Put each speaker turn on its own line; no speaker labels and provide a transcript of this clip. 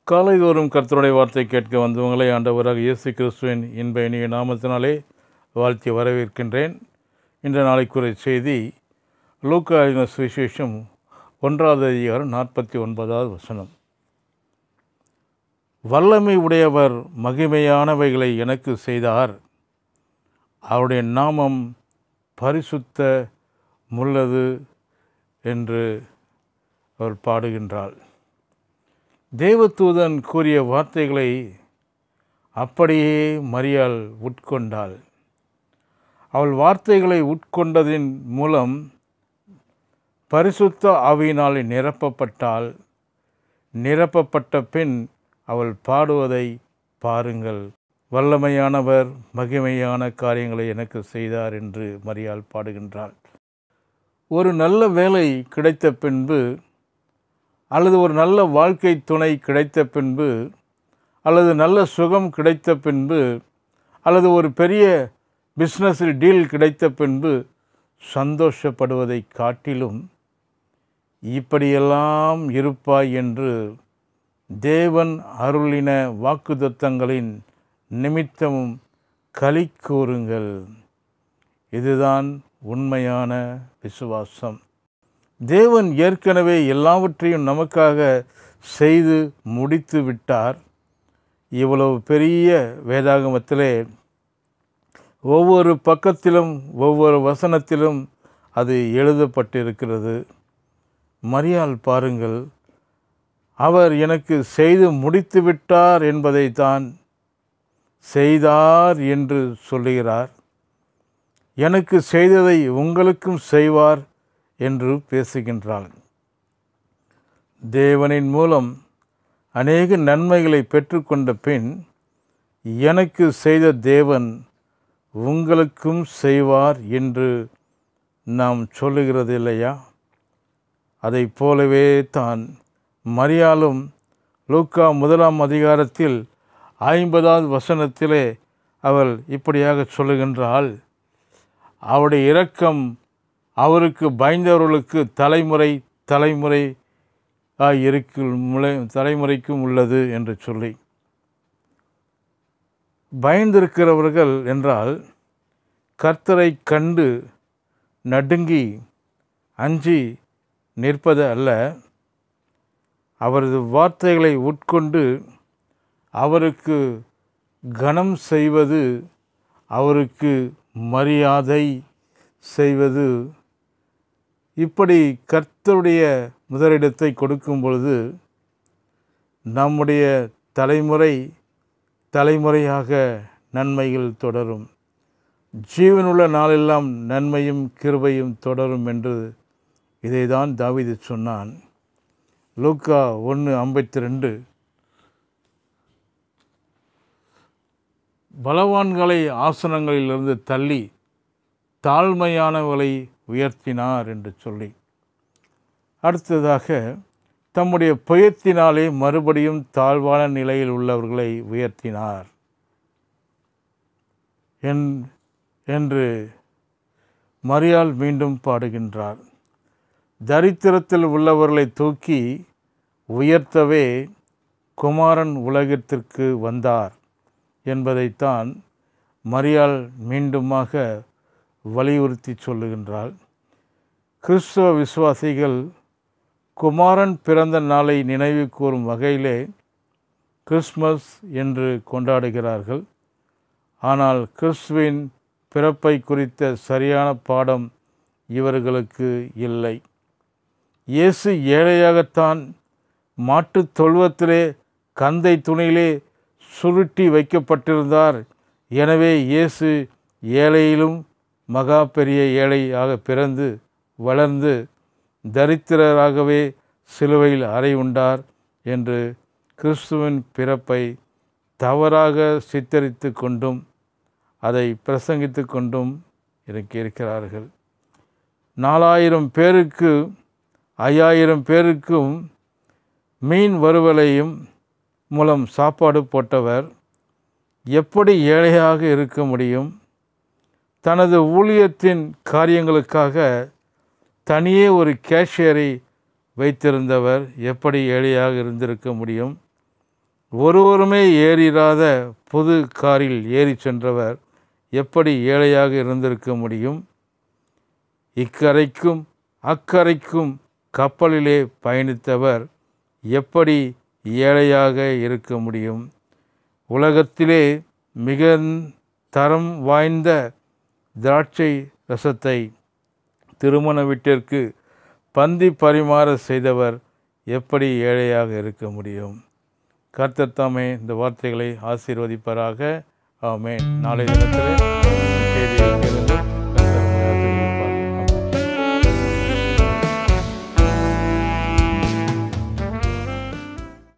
காலைதோறும் கர்த்தருடைய வார்த்தை கேட்க வந்தவங்களை ஆண்டவராக இயேசு கிறிஸ்துவின் இன்ப இனிய நாமத்தினாலே வாழ்த்தி வரவேற்கின்றேன். இன்ற நாளைக்குரிய செய்தி லூக்கா எழுதின சுவிசேஷம் 1வது அதிகாரம் 49வது வசனம். வல்லமை உடையவர் மகிமையானவைகளை எனக்கு செய்தார், அவருடைய நாமம் பரிசுத்த முள்ளது என்று அவர் பாடுகின்றாள். தேவதூதன் கூறிய வார்த்தைகளை அப்படியே மரியாள் உட்கொண்டாள். அவள் வார்த்தைகளை உட்கொண்டதின் மூலம் பரிசுத்த ஆவியினால் நிரப்பப்பட்டாள். நிரப்பப்பட்ட பின் அவள் பாடுவதை பாருங்கள். வல்லமையானவர் மகிமையான காரியங்களை எனக்கு செய்தார் என்று மரியாள் பாடுகின்றாள். ஒரு நல்ல வேலை கிடைத்த பின்பு, அல்லது ஒரு நல்ல வாழ்க்கை துணை கிடைத்த பின்பு, அல்லது நல்ல சுகம் கிடைத்த பின்பு, அல்லது ஒரு பெரிய பிஸ்னஸில் டீல் கிடைத்த பின்பு சந்தோஷப்படுவதை காட்டிலும் இப்படியெல்லாம் இருப்பாய் என்று தேவன் அருளின வாக்குத்தத்தங்களின் நிமித்தமும் களி கூறுங்கள். இதுதான் உண்மையான விசுவாசம். தேவன் ஏற்கனவே எல்லாவற்றையும் நமக்காக செய்து முடித்து விட்டார். இவ்வளவு பெரிய வேதாகமத்திலே ஒவ்வொரு பக்கத்திலும் ஒவ்வொரு வசனத்திலும் அது எழுதப்பட்டிருக்கிறது. மரியாள் பாருங்கள், அவர் எனக்கு செய்து முடித்து விட்டார் என்பதைத்தான் செய்தார் என்று சொல்லுகிறார். எனக்கு செய்ததை உங்களுக்கும் செய்வார் என்று பேசுகின்றாள். தேவனின் மூலம் அநேக நன்மைகளை பெற்றுக்கொண்ட பின் எனக்கு செய்த தேவன் உங்களுக்கும் செய்வார் என்று நாம் சொல்லுகிறது இல்லையா? அதை போலவே தான் மரியாளும் லூக்கா 1ஆம் அதிகாரத்தில் 50வது வசனத்திலே அவள் இப்படியாக சொல்லுகின்றாள். அவருடைய இரக்கம் அவருக்கு பயந்தவர்களுக்கு தலைமுறைக்கும் உள்ளது என்று சொல்லி, பயந்திருக்கிறவர்கள் என்றால் கர்த்தரை கண்டு நடுங்கி அஞ்சி நிற்பது அல்ல, அவரது வார்த்தைகளை உட்கொண்டு அவருக்கு கனம் செய்வது, அவருக்கு மரியாதை செய்வது. இப்படி கர்த்தருடைய முதலிடத்தை கொடுக்கும் பொழுது நம்முடைய தலைமுறையாக நன்மைகள் தொடரும். ஜீவனுள்ள நாளெல்லாம் நன்மையும் கிருபையும் தொடரும் என்று இதைதான் தாவீது சொன்னான். லூக்கா 1:52. பலவான்களை ஆசனங்களிலிருந்து தள்ளி தாழ்மையானவர்களை உயர்த்தினார் என்று சொல்லி, அடுத்ததாக தம்முடைய புயத்தினாலே மறுபடியும் தாழ்வான நிலையில் உள்ளவர்களை உயர்த்தினார் என்று மரியாள் மீண்டும் பாடுகின்றார். தரித்திரத்தில் உள்ளவர்களை தூக்கி உயர்த்தவே குமாரன் உலகத்திற்கு வந்தார் என்பதைத்தான் மரியாள் மீண்டுமாக வலியுறுத்தி சொல்லுகின்றாள். கிறிஸ்தவ விசுவாசிகள் குமாரன் பிறந்த நாளை நினைவு கூறும் வகையிலே கிறிஸ்மஸ் என்று கொண்டாடுகிறார்கள். ஆனால் கிறிஸ்துவின் பிறப்பை குறித்த சரியான பாடம் இவர்களுக்கு இல்லை. இயேசு ஏழையாகத்தான் மாட்டுத் தொழுவத்திலே கந்தை துணியிலே சுருட்டி வைக்கப்பட்டிருந்தார். எனவே இயேசு ஏழையிலும் மகா பெரிய ஏழையாக பிறந்து வளர்ந்து தரித்திரராகவே சிலுவையில் அறை உண்டார் என்று கிறிஸ்துவின் பிறப்பை தவறாக சித்தரித்து கொண்டும் அதை பிரசங்கித்து கொண்டும் இருக்கிறார்கள். 4000 பேருக்கு 5000 பேருக்கும் மீன் வறுவலையும் மூலம் சாப்பாடு போட்டவர் எப்படி ஏழையாக இருக்க முடியும்? தனது ஊழியத்தின் காரியங்களுக்காக தனியே ஒரு கேஷியரை வைத்திருந்தவர் எப்படி ஏழையாக இருந்திருக்க முடியும்? ஒருவருமே ஏறிராத புது காரில் ஏறி சென்றவர் எப்படி ஏழையாக இருந்திருக்க முடியும்? இக்கரைக்கும் அக்கரைக்கும் கப்பலிலே பயணித்தவர் எப்படி ஏழையாக இருக்க முடியும்? உலகத்திலே மிக தரம் வாய்ந்த திராட்சை ரசத்தை திருமண வீட்டிற்கு பந்தி பரிமாற செய்தவர் எப்படி ஏழையாக இருக்க முடியும்? கர்த்தர் தாமே இந்த வார்த்தைகளை ஆசீர்வதிப்பாராக. ஆமென். நாளை தினத்தில் செய்தியை